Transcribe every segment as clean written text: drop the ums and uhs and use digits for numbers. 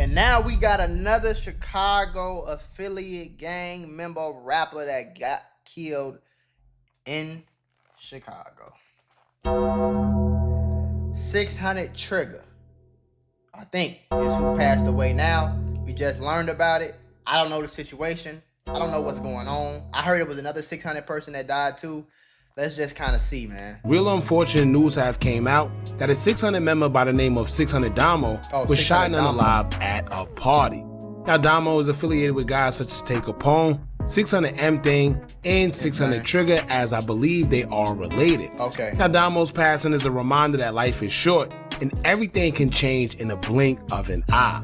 And now we got another Chicago affiliate gang member rapper that got killed in Chicago. 600 Trigger, I think, is who passed away now. We just learned about it. I don't know the situation. I don't know what's going on. I heard it was another 600 person that died too. Let's just kind of see, man. Real unfortunate news have came out that a 600 member by the name of 600 Domo was shot and unalive at a party. Now, Domo is affiliated with guys such as Take Capone, 600 M Thing, and 600 Trigger, as I believe they are related. Okay. Now, Domo's passing is a reminder that life is short and everything can change in a blink of an eye.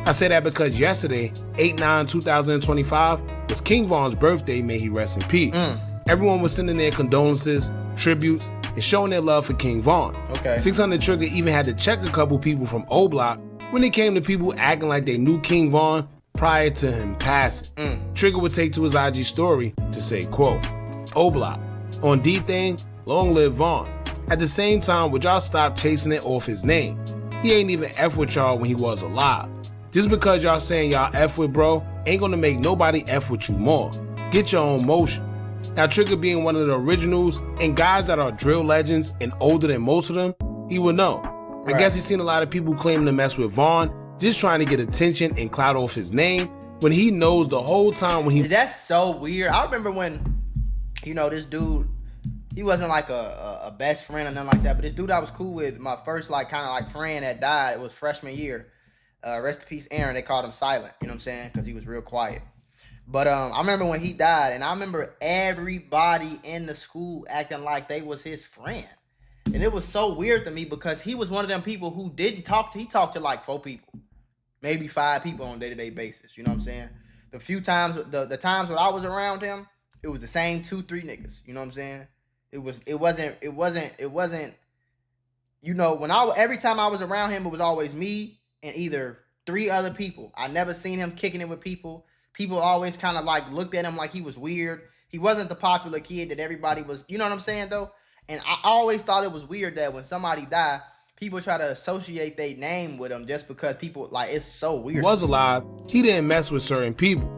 I say that because yesterday, 8/9/2025, was King Von's birthday, may he rest in peace. Everyone was sending their condolences, tributes, and showing their love for King Von. Okay. 600 Trigger even had to check a couple people from O Block when it came to people acting like they knew King Von prior to him passing. Trigger would take to his IG story to say, quote, O Block, on D thing, long live Von. At the same time, would y'all stop chasing it off his name? He ain't even F with y'all when he was alive. Just because y'all saying y'all F with bro ain't gonna make nobody F with you more. Get your own motion. Now, Trigger being one of the originals and guys that are drill legends and older than most of them, he would know. I guess he's seen a lot of people claiming to mess with Von, just trying to get attention and clout off his name, when he knows the whole time when he... That's so weird. I remember when, this dude, he wasn't like a best friend or nothing like that, but this dude I was cool with, my first friend that died, it was freshman year. Rest in peace, Aaron. They called him Silent, you know what I'm saying? Because he was real quiet. But I remember when he died, and I remember everybody in the school acting like they was his friend. And it was so weird to me because he was one of them people who didn't talk to, he talked to like 4 people, maybe 5 people on a day-to-day basis, you know what I'm saying? The few times, the times when I was around him, it was the same 2-3 niggas, you know what I'm saying? It wasn't, every time I was around him, it was always me and either 3 other people. I never seen him kicking it with people. People always kind of like looked at him like he was weird. He wasn't the popular kid that everybody was, you know what I'm saying though? And I always thought it was weird that when somebody died, people try to associate their name with him just because people, like, it's so weird. He was alive, he didn't mess with certain people.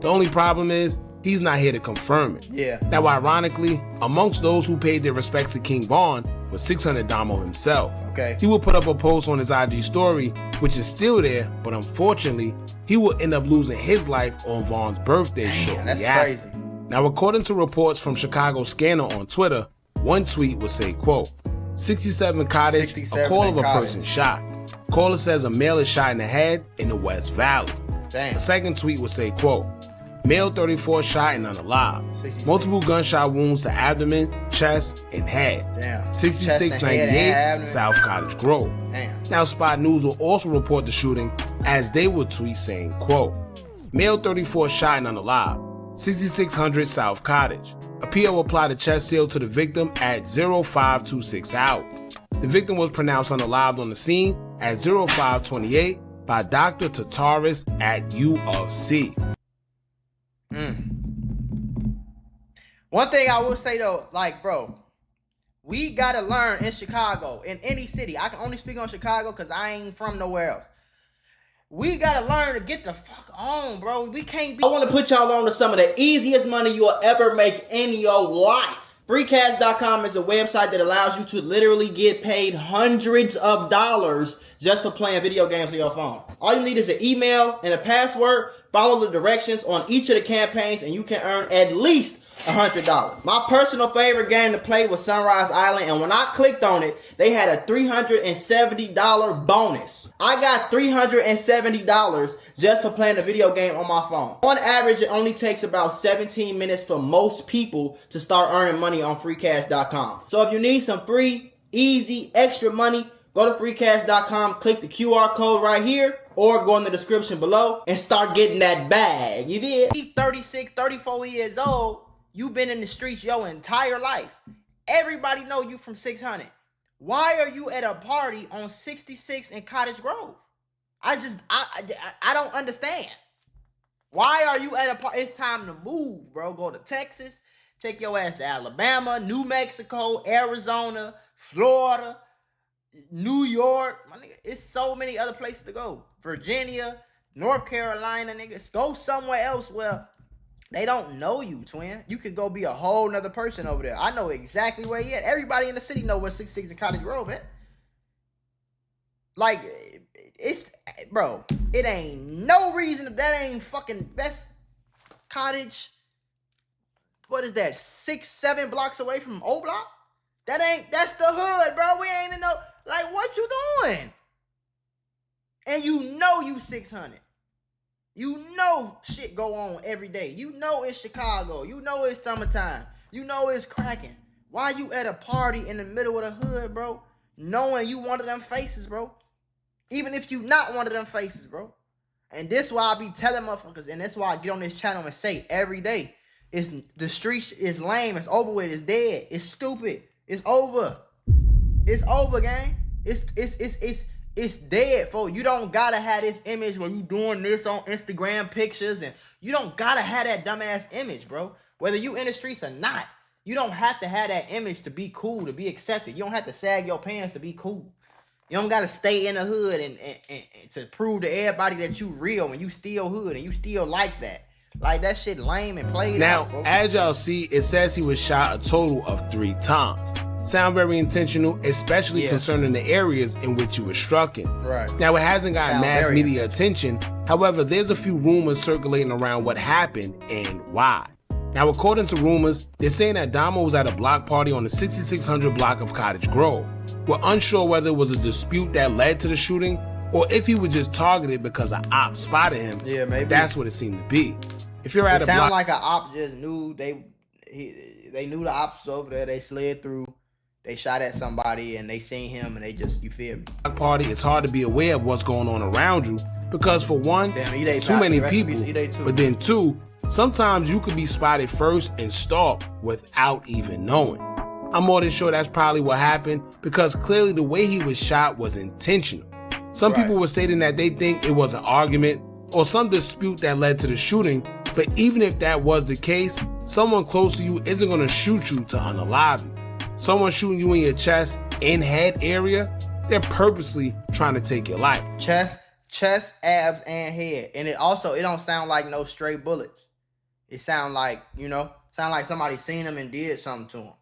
The only problem is, he's not here to confirm it. Yeah. Now, ironically, amongst those who paid their respects to King Von was 600 Domo himself. Okay. He would put up a post on his IG story, which is still there, but unfortunately, he will end up losing his life on Von's birthday shortly that's after. crazy. Now, according to reports from Chicago Scanner on Twitter, one tweet would say, quote, 67 Cottage, 67 a call of a Cottage. person shot. Caller says a male is shot in the head in the West Valley. Damn. The second tweet would say, quote, male 34 shot and unalive. 66. Multiple gunshot wounds to abdomen, chest, and head. Damn. 6698 South Cottage Grove. Damn. Now, Spot News will also report the shooting as they would tweet saying, quote, male 34 shot and unalive, 6600 South Cottage. A PO applied a chest seal to the victim at 0526 hours. The victim was pronounced unalive on the scene at 0528 by Dr. Tataris at U of C. One thing I will say though, like, bro, we gotta learn in Chicago, in any city. I can only speak on Chicago because I ain't from nowhere else. We gotta learn to get the fuck on, bro. We can't be. I want to put y'all on to some of the easiest money you'll ever make in your life. Freecash.com is a website that allows you to literally get paid hundreds of dollars just for playing video games on your phone. All you need is an email and a password. Follow the directions on each of the campaigns and you can earn at least $100. My personal favorite game to play was Sunrise Island, and when I clicked on it, they had a $370 bonus. I got $370 just for playing a video game on my phone. On average, it only takes about 17 minutes for most people to start earning money on freecash.com. So if you need some free, easy, extra money, go to freecash.com, click the QR code right here, or go in the description below and start getting that bag. You did? 36, 34 years old. You've been in the streets your entire life. Everybody know you from 600. Why are you at a party on 66 in Cottage Grove? I don't understand. Why are you at a party? It's time to move, bro. Go to Texas. Take your ass to Alabama, New Mexico, Arizona, Florida. New York, my nigga. It's so many other places to go. Virginia, North Carolina, niggas. Go somewhere else where they don't know you, twin. You could go be a whole nother person over there. I know exactly where he at. Everybody in the city know where 66 and Cottage Grove at. Like, it's, bro, it ain't no reason if that ain't fucking best cottage. What is that? 6-7 blocks away from O Block? That's the hood, bro. We ain't in no, like, what you doing? And you know you 600. You know shit go on every day. You know it's Chicago. You know it's summertime. You know it's cracking. Why you at a party in the middle of the hood, bro? Knowing you one of them faces, bro. Even if you not one of them faces, bro. And this why I be telling motherfuckers, and that's why I get on this channel and say every day, it's the street is lame, it's over with, it's dead, it's stupid, it's over. It's over, gang. It's dead, folks. You don't gotta have this image where you doing this on Instagram pictures, and you don't gotta have that dumbass image, bro. Whether you in the streets or not, you don't have to have that image to be cool, to be accepted. You don't have to sag your pants to be cool. You don't gotta stay in the hood and to prove to everybody that you real and you still hood and you still like that. Like, that shit lame and played out, Now, as y'all see, it says he was shot a total of 3 times. Sound very intentional, especially concerning the areas in which he was struck in. Right. Now, it hasn't gotten mass media attention. However, there's a few rumors circulating around what happened and why. Now, according to rumors, they're saying that Domo was at a block party on the 6600 block of Cottage Grove. We're unsure whether it was a dispute that led to the shooting or if he was just targeted because an op spotted him. Yeah, maybe. That's what it seemed to be. If you're at it a block, sound like an op just knew they knew the ops was over there. They slid through. They shot at somebody and they seen him and they just, you feel me? Party, it's hard to be aware of what's going on around you because, for one, there's too many people, but then two, sometimes you could be spotted first and stalked without even knowing. I'm more than sure that's probably what happened because clearly the way he was shot was intentional. Some people were stating that they think it was an argument or some dispute that led to the shooting, but even if that was the case, someone close to you isn't going to shoot you to unalive you. Someone shooting you in your chest and head area, they're purposely trying to take your life. Chest, abs, and head. And it don't sound like no stray bullets. It sound like, somebody seen him and did something to him.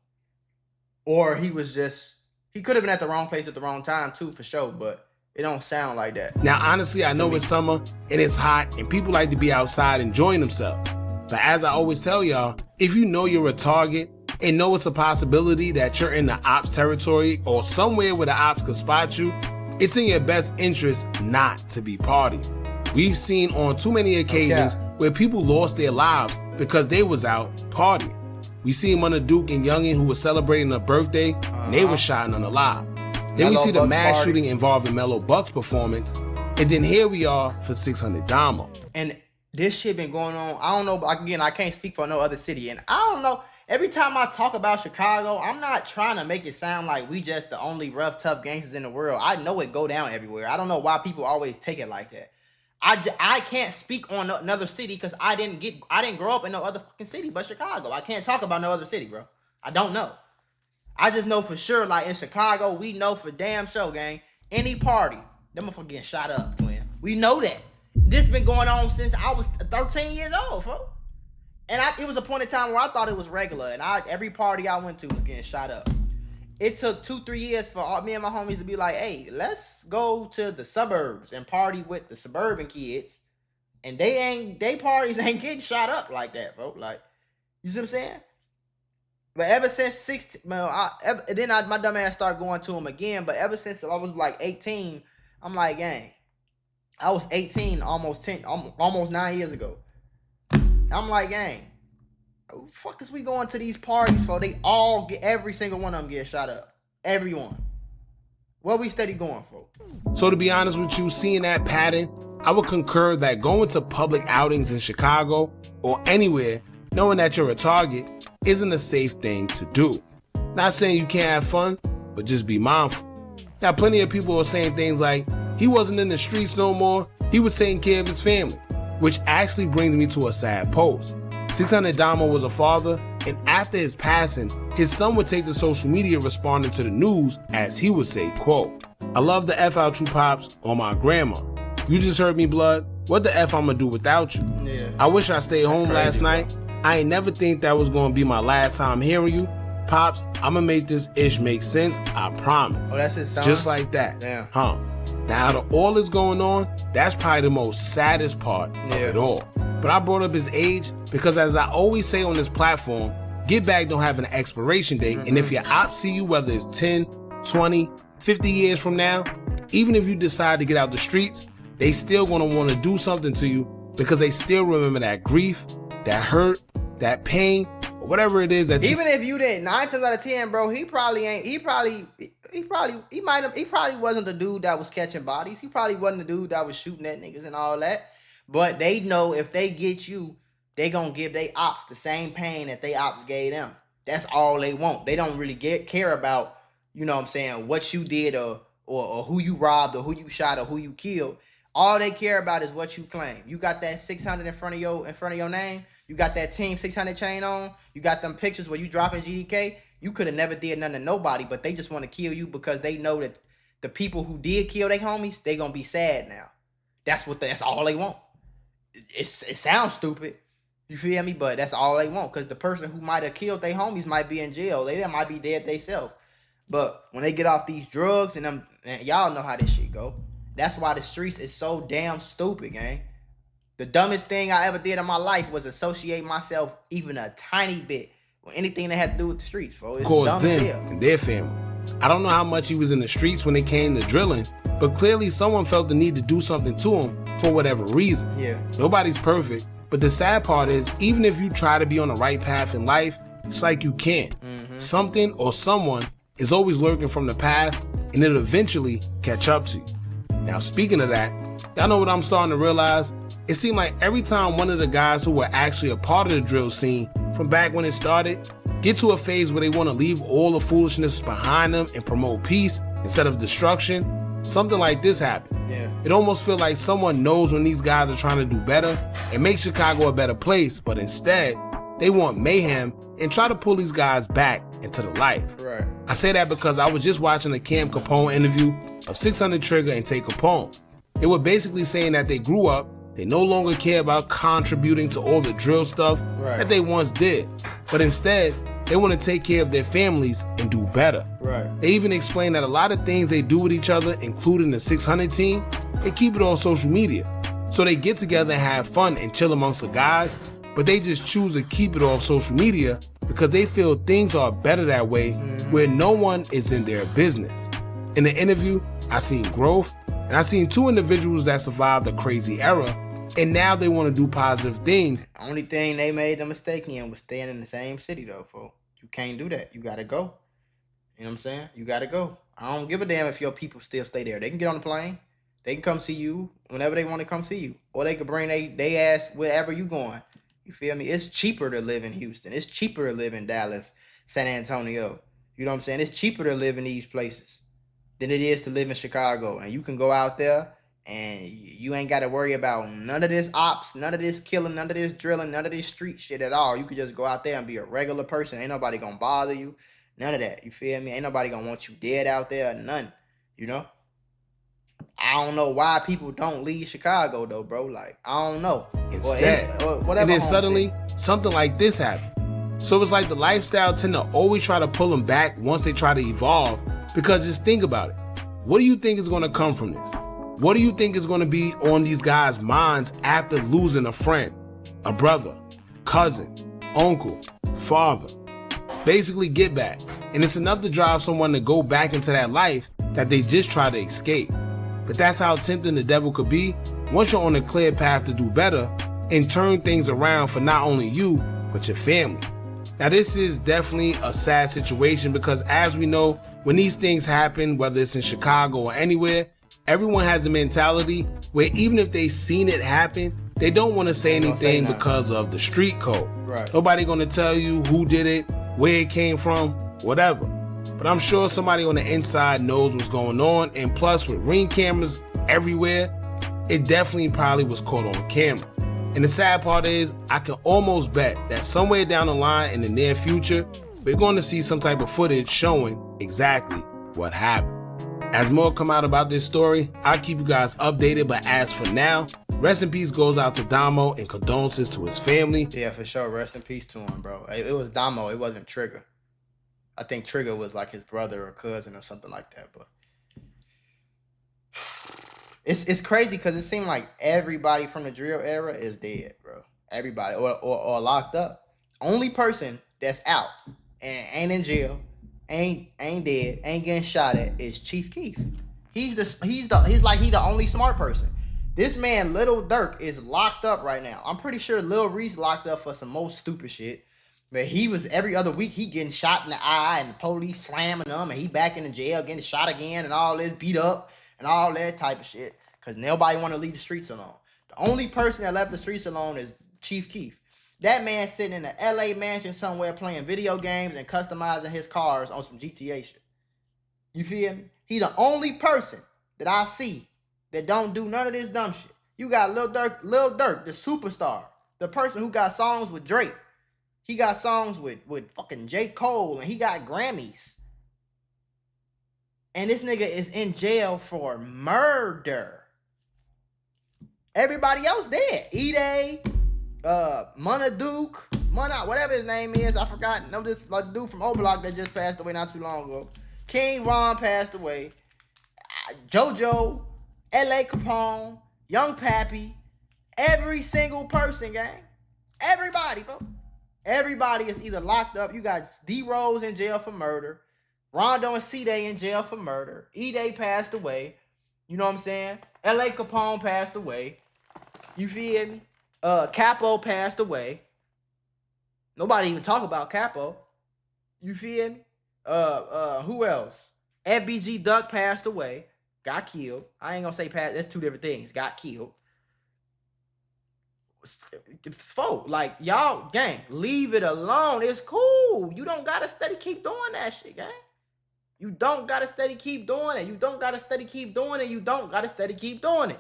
Or he could have been at the wrong place at the wrong time too, for sure, but it don't sound like that. Now, honestly, I know it's summer and it's hot and people like to be outside enjoying themselves. But as I always tell y'all, if you know you're a target and know it's a possibility that you're in the ops territory or somewhere where the ops could spot you, it's in your best interest not to be partying. We've seen on too many occasions where people lost their lives because they was out partying. We see him on the Duke and Youngin who was celebrating a birthday and they were shot and unalive. Then we see the mass shooting involving Mellow Buck's performance, and then here we are for 600 Domo. And this shit been going on. I don't know. Again, I can't speak for no other city, and I don't know. Every time I talk about Chicago, I'm not trying to make it sound like we just the only rough, tough gangsters in the world. I know it go down everywhere. I don't know why people always take it like that. I can't speak on another city because I didn't grow up in no other fucking city but Chicago. I can't talk about no other city, bro. I don't know. I just know for sure, like in Chicago, we know for damn sure, gang. Any party, them motherfuckers getting shot up, twin. We know that. This been going on since I was 13 years old, folks. And it was a point in time where I thought it was regular, and every party I went to was getting shot up. It took 2-3 years for me and my homies to be like, hey, let's go to the suburbs and party with the suburban kids. And they parties ain't getting shot up like that, folks. Like, you see what I'm saying? But ever since 16, my dumb ass started going to them again. But ever since I was like 18, I'm like, gang, I was 18 almost 9 years ago. I'm like, gang, what the fuck is we going to these parties for? They all every single one of them get shot up. Everyone. What we steady going for? So to be honest with you, seeing that pattern, I would concur that going to public outings in Chicago or anywhere, knowing that you're a target, isn't a safe thing to do. Not saying you can't have fun, but just be mindful. Now, plenty of people are saying things like, he wasn't in the streets no more, he was taking care of his family, which actually brings me to a sad post. 600 Domo was a father, And after his passing, his son would take to social media responding to the news as he would say, quote, "I love the F out you pops or my grandma. You just heard me, blood. What the F I'ma do without you? Yeah. I wish I stayed home crazy, last night. I ain't never think that was gonna be my last time hearing you. Pops, I'ma make this ish make sense, I promise." Oh, that's his son? Just like that. Damn. Huh. Now, out of all that's going on, that's probably the most saddest part of it all. But I brought up his age because, as I always say on this platform, get back don't have an expiration date. And if your ops see you, whether it's 10, 20, 50 years from now, even if you decide to get out the streets, they still gonna want to do something to you because they still remember that grief, that hurt, that pain, or whatever it is that you... Even if you didn't, 9 times out of 10, bro, he probably wasn't the dude that was catching bodies. He probably wasn't the dude that was shooting at niggas and all that. But they know if they get you, they gonna give they ops the same pain that they ops gave them. That's all they want. They don't really care about, you know what I'm saying, what you did or who you robbed or who you shot or who you killed. All they care about is what you claim. You got that 600 in front of your name. You got that Team 600 chain on. You got them pictures where you dropping GDK. You could have never did nothing to nobody, but they just want to kill you because they know that the people who did kill their homies, they gonna be sad now. That's all they want. It sounds stupid, you feel me? But that's all they want, because the person who might have killed their homies might be in jail. They might be dead themselves. But when they get off these drugs and y'all know how this shit go. That's why the streets is so damn stupid, gang. The dumbest thing I ever did in my life was associate myself even a tiny bit with anything that had to do with the streets, bro. It's Cause dumb as hell. them and their family. I don't know how much he was in the streets when it came to drilling, but clearly someone felt the need to do something to him for whatever reason. Yeah. Nobody's perfect, but the sad part is, even if you try to be on the right path in life, it's like you can't. Something or someone is always lurking from the past, and it'll eventually catch up to you. Now, speaking of that, y'all know what I'm starting to realize? It seemed like every time one of the guys who were actually a part of the drill scene from back when it started get to a phase where they want to leave all the foolishness behind them and promote peace instead of destruction, something like this happened. Yeah. It almost feels like someone knows when these guys are trying to do better and make Chicago a better place, but instead they want mayhem and try to pull these guys back into the light. Right. I say that because I was just watching a Cam Capone interview of 600 Trigger and Tay Capone. They were basically saying that they grew up, they no longer care about contributing to all the drill stuff that they once did, but instead they want to take care of their families and do better. Right. They even explain that a lot of things they do with each other, including the 600 team, they keep it on social media. So they get together and have fun and chill amongst the guys, but they just choose to keep it off social media because they feel things are better that way, where no one is in their business. In the interview, I seen growth, and I seen two individuals that survived a crazy era, and now they want to do positive things. Only thing they made the mistake in was staying in the same city, though, folks. You can't do that. You gotta go. You know what I'm saying? You gotta go. I don't give a damn if your people still stay there. They can get on the plane. They can come see you whenever they want to come see you. Or they can bring they ass wherever you going. You feel me? It's cheaper to live in Houston. It's cheaper to live in Dallas, San Antonio. You know what I'm saying? It's cheaper to live in these places than it is to live in Chicago. And you can go out there and you ain't got to worry about none of this ops, none of this killing, none of this drilling, none of this street shit at all. You could just go out there and be a regular person. Ain't nobody gonna bother you. None of that. You feel me? Ain't nobody gonna want you dead out there. None. You know? I don't know why people don't leave Chicago, though, bro. Like, I don't know. Instead. Or whatever. And then suddenly, something like this happened. So it's like the lifestyle tend to always try to pull them back once they try to evolve. Because just think about it. What do you think is going to come from this? What do you think is going to be on these guys' minds after losing a friend, a brother, cousin, uncle, father? It's basically get back. And it's enough to drive someone to go back into that life that they just try to escape. But that's how tempting the devil could be once you're on a clear path to do better and turn things around for not only you, but your family. Now, this is definitely a sad situation because, as we know, when these things happen, whether it's in Chicago or anywhere, everyone has a mentality where even if they've seen it happen, they don't want to say anything because of the street code. Right. Nobody going to tell you who did it, where it came from, whatever. But I'm sure somebody on the inside knows what's going on, and plus with Ring cameras everywhere, it definitely probably was caught on camera. And the sad part is, I can almost bet that somewhere down the line in the near future, we're going to see some type of footage showing exactly what happened. As more come out about this story, I'll keep you guys updated, but as for now, rest in peace goes out to Domo and condolences to his family. Yeah, for sure. Rest in peace to him, bro. It was Domo. It wasn't Trigger. I think Trigger was like his brother or cousin or something like that. But it's crazy because it seemed like everybody from the drill era is dead, bro. Everybody or locked up. Only person that's out and ain't in jail, ain't dead, ain't getting shot at is Chief Keef. He's like the only smart person. This man, Lil Durk, is locked up right now. I'm pretty sure Lil Reese locked up for some most stupid shit. But he was every other week he getting shot in the eye and the police slamming him and he back in the jail getting shot again and all this beat up and all that type of shit. Cause nobody want to leave the streets alone. The only person that left the streets alone is Chief Keef. That man sitting in a LA mansion somewhere playing video games and customizing his cars on some GTA shit. You feel me? He the only person that I see that don't do none of this dumb shit. You got Lil Durk, the superstar, the person who got songs with Drake. He got songs with fucking J. Cole, and he got Grammys. And this nigga is in jail for murder. Everybody else dead. E-Day, Muna, whatever his name is, I forgot. No, this like dude from O-Block that just passed away not too long ago. King Von passed away. JoJo, L.A. Capone, Young Pappy, every single person, gang. Everybody, folks. Everybody is either locked up. You got D-Rose in jail for murder. Rondo and C-Day in jail for murder. E-Day passed away. You know what I'm saying? L.A. Capone passed away. You feel me? Capo passed away. Nobody even talk about Capo. You feel me? Who else? FBG Duck passed away. Got killed. I ain't gonna say passed. That's two different things. Got killed. Folk, like y'all, gang, leave it alone. It's cool. You don't gotta steady keep doing that shit, gang. You don't gotta steady keep doing it. You don't gotta steady keep doing it. You don't gotta steady keep doing it.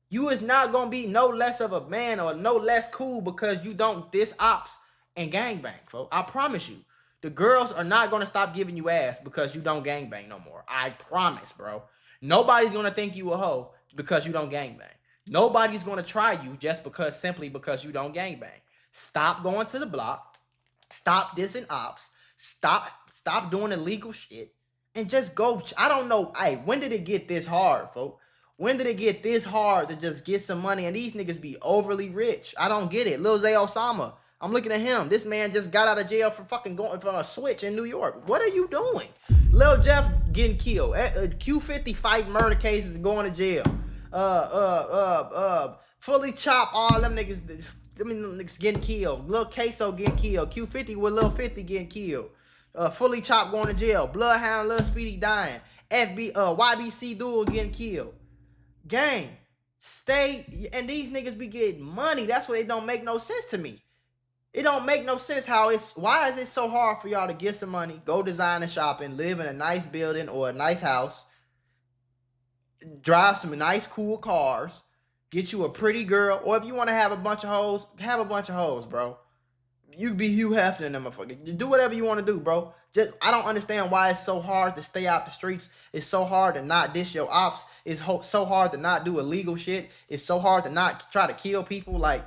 You is not gonna be no less of a man or no less cool because you don't diss Opps and gangbang, folks. I promise you. The girls are not gonna stop giving you ass because you don't gangbang no more. I promise, bro. Nobody's gonna think you a hoe because you don't gangbang. Nobody's gonna try you just simply because you don't gangbang. Stop going to the block. Stop dissing Opps. Stop doing illegal shit. And just go. I don't know. Hey, when did it get this hard, folks? When did it get this hard to just get some money and these niggas be overly rich? I don't get it. Lil Zay Osama. I'm looking at him. This man just got out of jail for fucking going from a switch in New York. What are you doing? Lil Jeff getting killed. Q50 fight murder cases going to jail. Fully Chop, all them niggas, niggas getting killed. Lil Queso getting killed. Q50 with Lil 50 getting killed. Fully Chop going to jail. Bloodhound, Lil Speedy dying. YBC Duel getting killed. Gang, stay, and these niggas be getting money. That's why it don't make no sense to me. It don't make no sense why is it so hard for y'all to get some money, go designer shopping, live in a nice building or a nice house, drive some nice cool cars, get you a pretty girl, or if you want to have a bunch of hoes, bro. You can be Hugh Hefner and them motherfuckers. Do whatever you want to do, bro. I don't understand why it's so hard to stay out the streets. It's so hard to not diss your Opps. It's so hard to not do illegal shit. It's so hard to not try to kill people. Like,